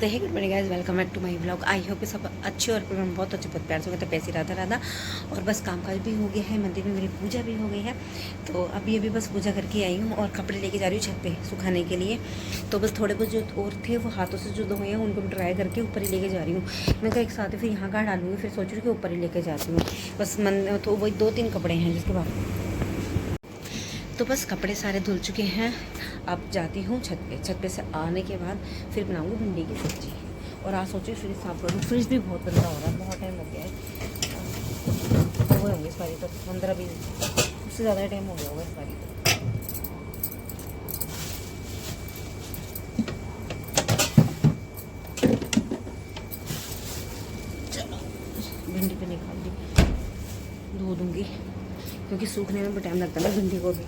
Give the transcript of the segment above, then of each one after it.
तो है good morning guys, welcome back to my blog. I hope कि सब अच्छे और बहुत अच्छे बहुत प्यार से होते पैसे राधा राधा। और बस कामकाज भी हो गया है, मंदिर में मेरी पूजा भी हो गई है। तो अभी बस पूजा करके आई हूँ और कपड़े लेके जा रही हूँ छत पे सुखाने के लिए। तो बस थोड़े बहुत जो और थे वो हाथों से जो धोए हैं उनको भी ड्राई करके ऊपर ही लेके जा रही हूँ। मैं कहा एक साथ ही फिर यहाँ का डालूंगी, फिर सोच रही हूँ कि ऊपर ही लेके जाती हूँ। बस मन तो वही 2-3 कपड़े हैं जिसके बाद तो बस कपड़े सारे धुल चुके हैं। अब जाती हूँ छत पे से आने के बाद फिर बनाऊँगी भिंडी की सब्ज़ी। और आज सोचिए फ्रिज साफ़ करूँ, फ्रिज भी बहुत गंदा हो रहा है, बहुत टाइम लग गया है। तो वो होंगे इस बारी तो 15-20 उससे ज़्यादा टाइम हो गया होगा इस बारी तो। चलो भिंडी पे निकाल दी, धो दूँगी क्योंकि सूखने में भी टाइम लगता है ना भिंडी को भी।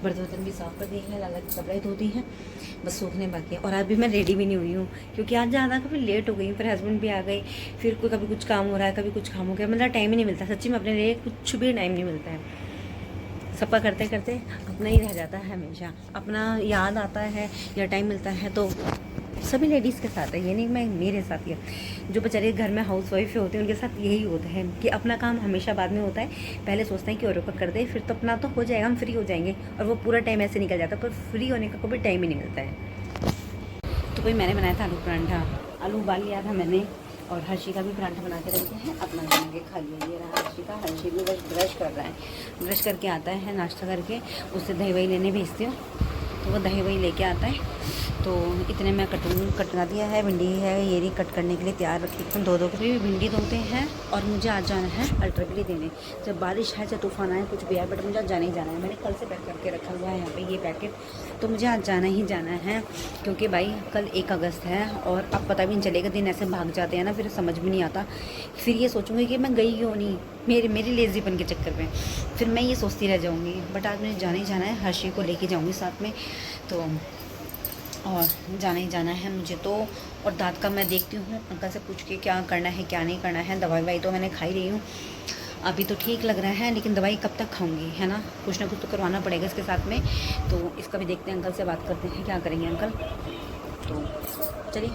बर्तन भी साफ़ कर दिए हैं, लाला की कपड़े धो दी हैं, बस सूखने बाकी है। और अभी मैं रेडी भी नहीं हुई हूँ क्योंकि आज ज़्यादा कभी लेट हो गई, फिर हस्बैंड भी आ गए, फिर कोई कभी कुछ काम हो रहा है, कभी कुछ काम हो गया, मतलब टाइम ही नहीं मिलता सच्ची में, अपने लिए कुछ भी टाइम नहीं मिलता है। सबका करते करते अपना ही रह जाता है, हमेशा अपना याद आता है या टाइम मिलता है। तो सभी लेडीज़ के साथ है, ये नहीं मैं मेरे साथ ही है। जो बेचारे घर में हाउस वाइफ होते हैं उनके साथ यही होता है कि अपना काम हमेशा बाद में होता है, पहले सोचते हैं कि औरों का कर दे, फिर तो अपना तो हो जाएगा, हम फ्री हो जाएंगे। और वो पूरा टाइम ऐसे निकल जाता है, पर फ्री होने का कोई टाइम ही नहीं मिलता है। तो कोई मैंने बनाया था आलू परांठा, आलू उबाल लिया था मैंने, और हर्षी का भी परांठा बना के रखे हैं, अपना बना के खा लिया। ये रहा हर्षी का, हर्षी भी बस ब्रश कर रहा है, ब्रश करके आता है नाश्ता करके, उससे दही वही लेने भेजती हूँ तो वो दही वही लेके आता है। तो इतने मैं कटवा दिया है। भिंडी है ये नहीं कट करने के लिए तैयार रखी थी, दो भी भिंडी धोते हैं। और मुझे आज जाना है अल्ट्राबिली देने, जब बारिश है चाहे तूफान आए कुछ भी आए, बट मुझे आज जाना ही जाना है। मैंने कल से पैक करके रखा हुआ है यहाँ पे ये पैकेट, तो मुझे आज जाना ही जाना है क्योंकि भाई कल 1 अगस्त है और अब पता भी नहीं चलेगा, दिन ऐसे भाग जाते हैं ना, फिर समझ भी नहीं आता। फिर ये सोचूंगी कि मैं गई क्यों नहीं, मेरी लेजीपन के चक्कर में फिर मैं ये सोचती रह जाऊँगी। बट आज मुझे जाना ही जाना है, हर्षी को लेके जाऊँगी साथ में, तो और जाना ही जाना है मुझे तो। और दांत का मैं देखती हूँ अंकल से पूछ के क्या करना है क्या नहीं करना है। दवाई तो मैंने खा ही रही हूँ, अभी तो ठीक लग रहा है, लेकिन दवाई कब तक खाऊंगी, है ना, कुछ ना कुछ तो करवाना पड़ेगा इसके साथ में। तो इसका भी देखते हैं, अंकल से बात करते हैं क्या करेंगे अंकल। तो चलिए,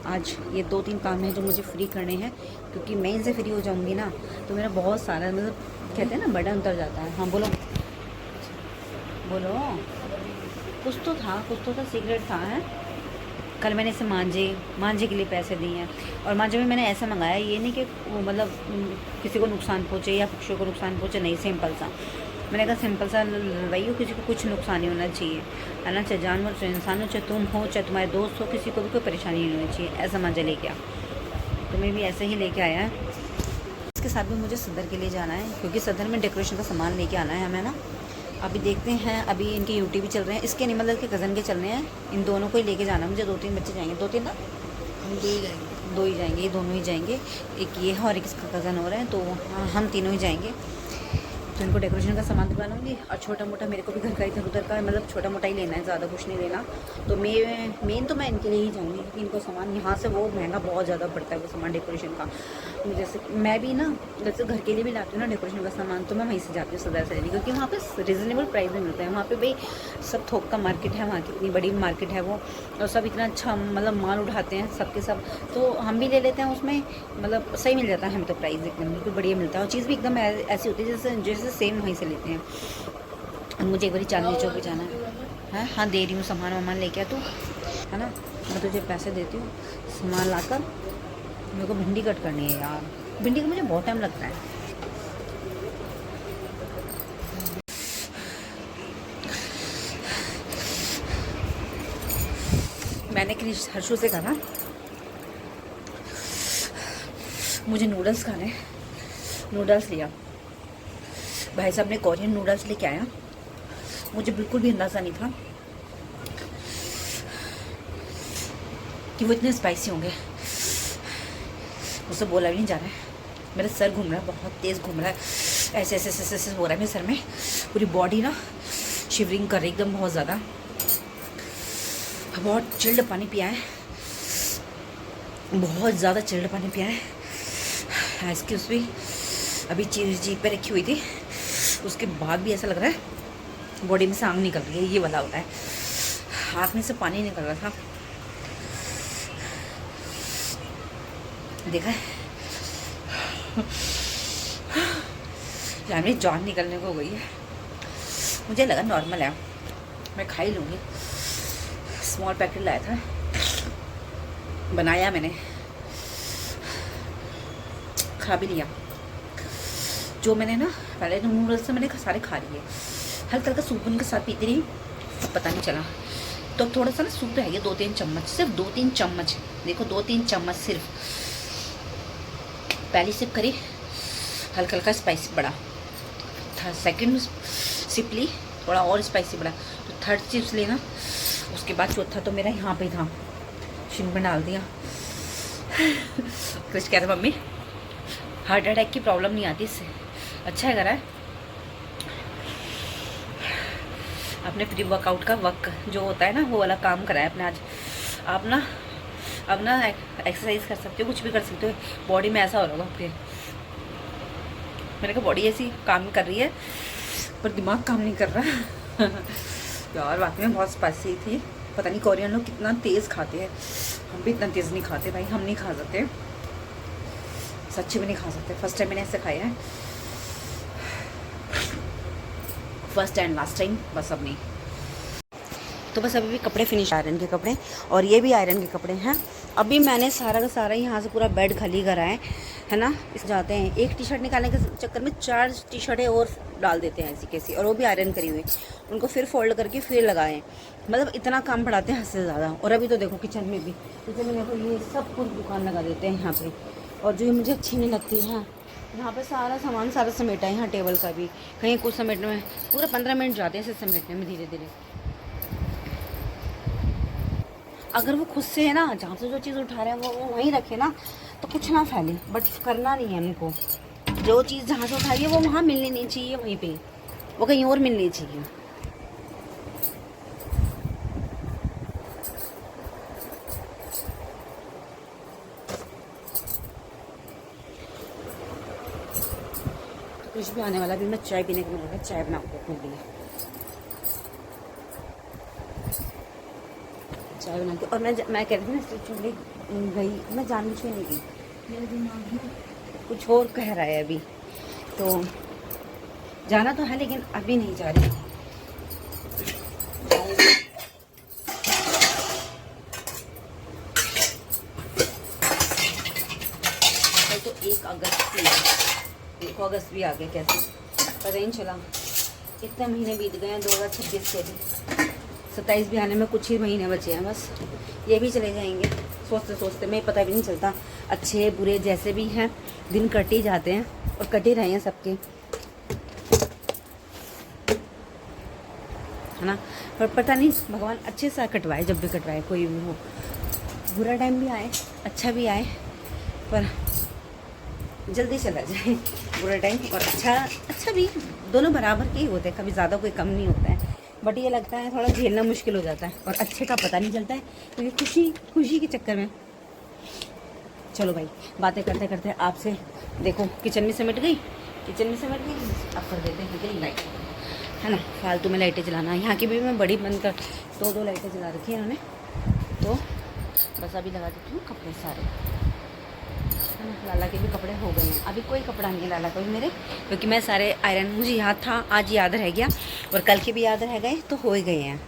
आज ये 2-3 काम हैं जो मुझे फ्री करने हैं, क्योंकि मैं इनसे फ्री हो जाऊँगी ना तो मेरा बहुत सारा, मतलब कहते हैं ना, बर्डन उतर जाता है। हाँ बोलो बोलो, कुछ तो था सिगरेट था है। कल मैंने इसे मांझे के लिए पैसे दिए हैं, और मांझे में मैंने ऐसा मंगाया, ये नहीं कि वो मतलब किसी को नुकसान पहुँचे या पक्षियों को नुकसान पहुँचे, नहीं, सिंपल सा मैंने कहा, सिंपल सा ललवाई हो, किसी को कुछ नुकसान नहीं होना चाहिए, है ना, चाहे जानवर चाहे इंसान हो, चाहे तुम हो चाहे तुम्हारे दोस्त हो, किसी को भी कोई परेशानी नहीं होनी चाहिए, ऐसा मांझा लेके आ। तो मैं भी ऐसे ही लेके आया है। इसके साथ भी मुझे सदर के लिए जाना है क्योंकि सदर में डेकोरेशन का सामान लेके आना है हमें ना। अभी देखते हैं, अभी इनके यूटी भी चल रहे हैं, इसके नहीं मतलब के कज़न के चल रहे हैं, इन दोनों को ही लेके जाना मुझे। 2-3 बच्चे जाएंगे, 2-3 ना, हम 2 ही जाएंगे, 2 ही जाएंगे, ये दोनों ही जाएंगे, एक ये है और एक इसका कज़न हो रहा है, तो हम तीनों ही जाएंगे। तो इनको डेकोरेशन का सामान दिला लूँगी, और छोटा मोटा मेरे को भी घर का इधर उधर का, मतलब छोटा मोटा ही लेना है, ज़्यादा कुछ नहीं लेना। तो मेन तो मैं इनके लिए ही जाऊँगी क्योंकि इनको सामान यहाँ से वो महंगा बहुत ज़्यादा पड़ता है वो सामान डेकोरेशन का। जैसे मैं भी ना जैसे घर के लिए भी लाती हूँ ना डेकोरेशन का सामान, तो मैं वहीं से जाती हूँ सदर से लेने, क्योंकि वहाँ पे रिजनेबल प्राइस में मिलता है। वहाँ पे भाई सब थोक का मार्केट है, वहाँ की इतनी बड़ी मार्केट है वो, और सब इतना अच्छा मतलब माल उठाते हैं सबके सब, तो हम भी ले लेते हैं उसमें, मतलब सही मिल जाता है हमें तो, प्राइस एकदम बिल्कुल बढ़िया मिलता है, और चीज़ भी एकदम ऐसी होती है जैसे सेम वहीं से लेते हैं। मुझे एक बार चांदनी चौक भी जाना है। हाँ दे रही हूँ, सामान वामान लेके आ तू, है ना, मैं तुझे पैसे देती हूँ, सामान लाकर। मेरे को भिंडी कट करनी है यार, भिंडी को मुझे बहुत टाइम लगता है। मैंने क्रिश हर्षू से कहा मुझे नूडल्स खाने, नूडल्स लिया, भाई साहब ने कोरियन नूडल्स लेके आया, मुझे बिल्कुल भी अंदाज़ा नहीं था कि वो इतने स्पाइसी होंगे। मुझसे बोला भी नहीं जा रहा है, मेरा सर घूम रहा है, बहुत तेज़ घूम रहा है, ऐसे ऐसे ऐसे ऐसे हो रहा है मेरे सर में, पूरी बॉडी ना शिवरिंग कर रही एकदम बहुत ज़्यादा। बहुत चिल्ड पानी पिया है, बहुत ज़्यादा चिल्ड पानी पिया है। आइसक्रीम्स भी अभी चीज़ पे रखी हुई थी, उसके बाद भी ऐसा लग रहा है बॉडी में से आग निकल रही है, ये वाला होता है। हाथ में से पानी निकल रहा था, देखा है यार मेरी जान निकलने को हो गई है। मुझे लगा नॉर्मल है, मैं खा ही लूँगी। स्मॉल पैकेट लाया था, बनाया मैंने, खा भी लिया। जो मैंने ना पहले नूडल्स से मैंने सारे खा लिए, हल्का हल्का सूप उनके साथ पीती रही, पता नहीं चला। तो थोड़ा सा ना सूप रह गया, 2-3 चम्मच, सिर्फ 2-3 चम्मच, देखो 2-3 चम्मच सिर्फ। पहली सिप करी, हल्का हल्का स्पाइसी बढ़ा, सेकंड सिप ली, थोड़ा और स्पाइसी बढ़ा, तो थर्ड चिप्स लेना, उसके बाद चौथा तो मेरा यहाँ पे ही था, शिम में डाल दिया। कुछ कह रहे मम्मी हार्ट अटैक की प्रॉब्लम नहीं आती इससे, अच्छा है करा है आपने प्री वर्कआउट का वर्क जो होता है ना वो वाला काम करा है अपने आज। आप ना अब ना एक्सरसाइज कर सकते हो, कुछ भी कर सकते हो, बॉडी में ऐसा हो रहा होगा आपके। मैंने कहा बॉडी ऐसी काम कर रही है पर दिमाग काम नहीं कर रहा। यार वाकई में बहुत स्पाइसी थी, पता नहीं कोरियन लोग कितना तेज़ खाते हैं, हम भी इतना तेज़ नहीं खाते भाई, हम नहीं खा सकते, सच्ची में नहीं खा सकते। फर्स्ट टाइम मैंने ऐसे खाया है, फर्स्ट एंड लास्ट टाइम, बस अब नहीं। तो बस अभी भी कपड़े फिनिश, आयरन के कपड़े, और ये भी आयरन के कपड़े हैं। अभी मैंने सारा का सारा यहाँ से पूरा बेड खाली करा है ना। इस जाते हैं एक टी शर्ट निकालने के चक्कर में 4 टी शर्टें और डाल देते हैं ऐसी कैसी, और वो भी आयरन करी हुई, उनको फिर फोल्ड करके फिर लगाएं, मतलब इतना काम बढ़ाते हैं हद से ज़्यादा। और अभी तो देखो किचन में भी, किचन में देखो ये सब कुछ दुकान लगा देते हैं यहाँ पे, और जो मुझे अच्छी नहीं लगती है यहाँ पे सारा सामान सारा समेटा है, यहाँ टेबल का भी कहीं कुछ समेटने में पूरे 15 मिनट जाते हैं इसे समेटने में धीरे धीरे। अगर वो खुद से है ना, जहाँ से जो चीज़ उठा रहे हैं वो वहीं रखे ना, तो कुछ ना फैले, बट करना नहीं है उनको। जो चीज़ जहाँ से उठाई है वो वहाँ मिलनी नहीं चाहिए, वहीं पे वो कहीं और मिलनी चाहिए। कुछ भी आने वाला, भी मैं चाय पीने का मन है, चाय बना के अपने लिए चाय बना के। और मैं कह रही थी ना चुनरी गई, मैं जानबूझ के नहीं गई, मेरे दिमाग में कुछ और कह रहा है अभी, तो जाना तो है लेकिन अभी नहीं जा रही। तो 1 अगस्त भी आ गया, कैसे पता ही नहीं चला, कितने महीने बीत गए हैं 2026 के भी, 27 भी आने में कुछ ही महीने बचे हैं बस, ये भी चले जाएंगे सोचते सोचते में, पता भी नहीं चलता। अच्छे बुरे जैसे भी हैं दिन कट ही जाते हैं, और कट ही रहे हैं सबके, है ना। पर पता नहीं भगवान अच्छे से कटवाए, जब भी कटवाए कोई भी हो, बुरा टाइम भी आए अच्छा भी आए, पर जल्दी चला जाए बुरा टाइम, और अच्छा भी, दोनों बराबर के ही होते हैं, कभी ज़्यादा कोई कम नहीं होता है। बट ये लगता है थोड़ा झेलना मुश्किल हो जाता है, और अच्छे का पता नहीं चलता है, क्योंकि खुशी के चक्कर में। चलो भाई, बातें करते करते आपसे देखो किचन में सिमट गई, अब कर देते हैं लाइट, है ना। फालतू में लाइटें जलाना, यहाँ की भी मैं बड़ी बंद कर, 2 लाइटें जला रखी है उन्होंने, तो बस अभी लगा देती हूँ कपड़े सारे। लाला के भी कपड़े हो गए हैं, अभी कोई कपड़ा नहीं है लाला का भी मेरे, क्योंकि मैं सारे आयरन, मुझे याद था, आज याद रह गया, और कल के भी याद रह गए, तो हो ही गए हैं।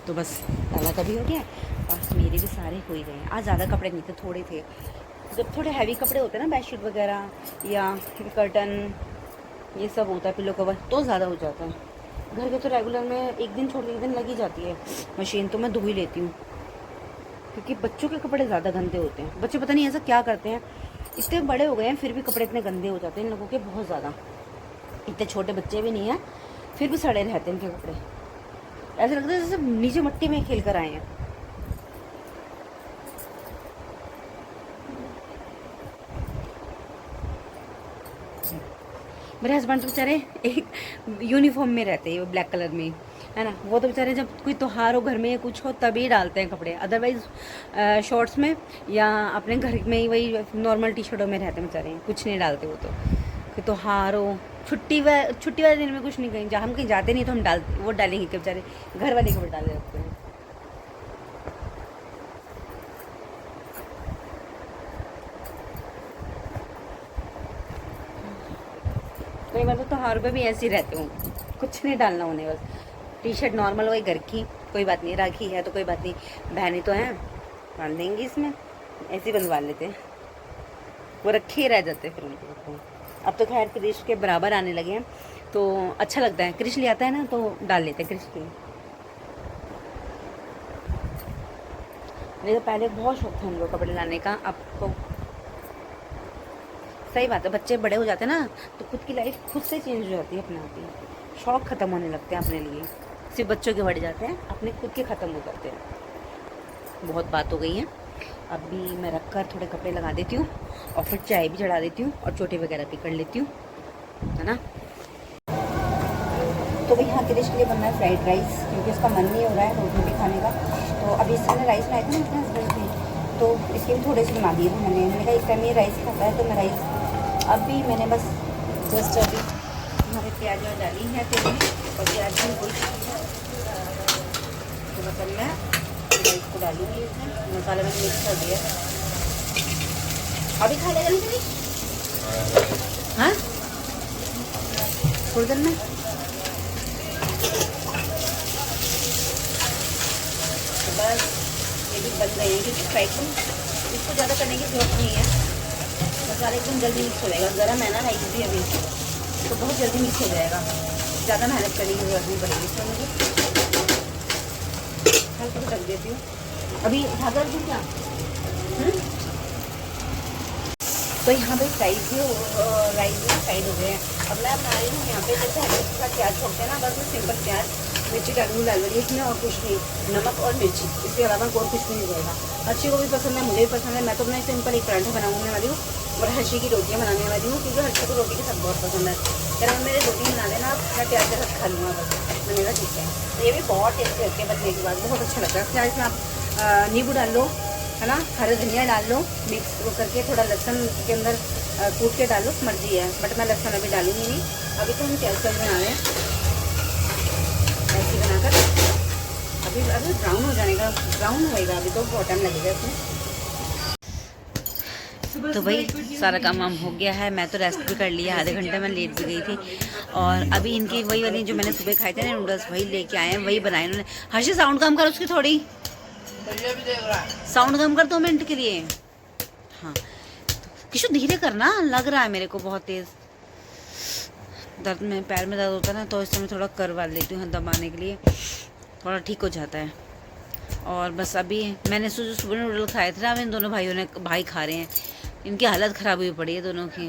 तो बस लाला का भी हो गया, और मेरे भी सारे हो ही गए हैं। आज ज़्यादा कपड़े नहीं थे, थोड़े थे। जब थोड़े हैवी कपड़े होते हैं ना, बेडशीट वगैरह या कर्टन, ये सब होता है, पिलो कवर, तो ज़्यादा हो जाता है। घर के तो रेगुलर में एक दिन छोड़ के एक दिन लगी जाती है मशीन, तो मैं धो ही लेती हूँ, क्योंकि बच्चों के कपड़े ज़्यादा गंदे होते हैं। बच्चे पता नहीं ऐसा क्या करते हैं, इतने बड़े हो गए हैं फिर भी कपड़े इतने गंदे हो जाते हैं इन लोगों के, बहुत ज़्यादा। इतने छोटे बच्चे भी नहीं हैं, फिर भी सड़े रहते हैं इनके कपड़े, ऐसा लगता है जैसे नीचे मिट्टी में खेल कर आए हैं। मेरे हस्बैंड तो बेचारे एक यूनिफॉर्म में रहते हैं, वो ब्लैक कलर में, है ना। वो तो बेचारे जब कोई त्योहार हो, घर में या कुछ हो, तभी डालते हैं कपड़े, अदरवाइज शॉर्ट्स में या अपने घर में ही वही नॉर्मल टी शर्टों में रहते हैं बेचारे, कुछ नहीं डालते वो तो। कि त्योहार हो, छुट्टी वाले दिन में कुछ नहीं, कहीं हम कहीं जाते नहीं तो हम वो डालेंगे कि बेचारे घर वाले कपड़े डाले रखते हैं। कई बार तो त्योहार पे भी ऐसे ही रहते हूँ, कुछ नहीं डालना उन्हें, बस टी शर्ट नॉर्मल वही घर की, कोई बात नहीं, राखी है तो कोई बात नहीं, बहनें तो हैं बांध देंगी इसमें, ऐसे ही बनवा लेते हैं, वो रखे ही रह जाते हैं फिर उनको। अब तो खैर क्रिश के बराबर आने लगे हैं तो अच्छा लगता है, क्रिश ले आता है ना तो डाल लेते हैं क्रिश के। नहीं तो पहले बहुत शौक था हम लोग कपड़े लाने का, अब तो सही बात है, बच्चे बड़े हो जाते हैं ना तो खुद की लाइफ खुद से चेंज हो जाती है अपने आप ही, शौक ख़त्म होने लगते हैं अपने लिए, सिर्फ बच्चों के बढ़ जाते हैं, अपने खुद के ख़त्म हो जाते हैं। बहुत बात हो गई है, अभी मैं रख कर थोड़े कपड़े लगा देती हूँ और फिर चाय भी चढ़ा देती हूँ और चोटी वगैरह भी कर लेती हूँ, है ना। तो भाई यहाँ क्रिश के लिए बनना है फ्राइड राइस, क्योंकि उसका मन नहीं हो रहा है रोटी भी खाने का, तो अभी इसने राइस बनाए थे ना अपने हस्बैंड से, तो इसके भी थोड़े से बना दिए थे मैंने कहा इस टाइम ये राइस खाता है तो मैं राइस, अभी मैंने बस जस्ट अभी हमारे प्याज में डाली है तेल में, और प्याज भी कुछ तो मतलब मैं राइस को डालूंगी, इसमें मसाला मैंने मिक्स कर दिया। अभी खा लेगा नहीं, हाँ थोड़ी देर में। तो बस ये भी बन गए हैं, क्योंकि फ्राई को इसको ज़्यादा करने की जरूरत नहीं है, मसाला एकदम जल्दी मिक्स हो जाएगा, गर्म है ना राइस भी अभी तो बहुत जल्दी मिक्स हो जाएगा, ज़्यादा मेहनत करने की जरूरत नहीं पड़ेगी। इसमें मुझे हल्का सा ढक देती हूँ, अभी ढाकर दूँ क्या। तो यहाँ पे राइस भी फ्राइड हो गए हैं। अब मैं बना रही हूँ यहाँ पे जैसे हरे का प्याज छोड़ते हैं ना, बस मैं सिंपल प्याज मिर्ची डालूँ लाल वाली इसमें, और कुछ नहीं, नमक और मिर्ची, इसके अलावा और कुछ भी नहीं जाएगा। हर्षी को भी पसंद है, मुझे भी पसंद है, मैं तो अपना सिंपल एक पराठा बनाने वाली हूँ और हर्षी की रोटियाँ बनाने वाली हूँ, क्योंकि हर्षी को रोटी के साथ बहुत पसंद है। अगर मेरे रोटी बना देना मैं प्याज के साथ खा लूँगा, बस मैंने कहा ठीक है। ये भी बहुत टेस्टी लगती है, बनने के बाद बहुत अच्छा लगता है। फिर इसमें आप नींबू डाल लो, है ना, हरा धनिया डाल लो, मिक्स करके थोड़ा लहसुन के अंदर कूट के डालो, मर्जी है, बट मैं लहसुन अभी डालूंगी नहीं, अभी तो हम प्याज बना रहे हैं ऐसे बनाकर, अभी ब्राउन हो जाने का, ब्राउन होएगा, अभी तो बहुत टाइम लगेगा इसमें। तो भाई सारा काम वाम हो गया है, मैं तो रेस्ट भी कर लिया, आधे घंटे में लेट भी गई थी, और अभी इनकी वही वाली जो मैंने सुबह खाए थे ना नूडल्स, वही लेके आए हैं, वही बनाए इन्होंने। हर्षी साउंड कम कर उसकी थोड़ी, साउंड कम कर 2 मिनट के लिए। हाँ किशु धीरे करना, लग रहा है मेरे को बहुत तेज दर्द में, पैर में दर्द होता है ना, तो इस समय थोड़ा करवा लेती हूँ दबाने के लिए, थोड़ा ठीक हो जाता है। और बस अभी मैंने सुबह नूडल खाए थे ना, अब इन दोनों भाई खा रहे हैं, इनकी हालत ख़राब हुई पड़ी है दोनों की।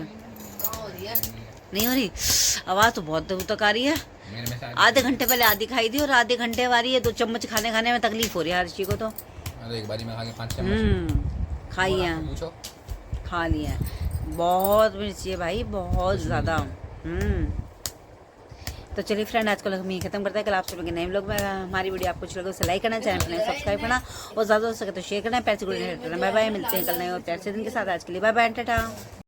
नहीं हो रही आवाज़ तो बहुत दूर तक आ रही है, आधे घंटे पहले आधी खाई थी और आधे घंटे आ रही है, 2 चम्मच खाने में तकलीफ हो रही है हर्षी को, तो एक बारी में खा के 5 चम्मच खाई है, खा लिया है, बहुत मिर्ची है भाई, बहुत ज़्यादा। तो चलिए फ्रेंड, आज कल हम यही खत्म करते हैं, कल आपसे मिलेंगे नए व्लॉग में। हमारी वीडियो आपको अच्छी लगे तो लाइक करना, चैनल पर सब्सक्राइब करना, और ज़्यादा हो सके तो शेयर करना, पैसे गुड़े करना। बाय बाय, मिलते हैं कल नए और प्यार से दिन के साथ, आज के लिए बाय बाय, टाटा।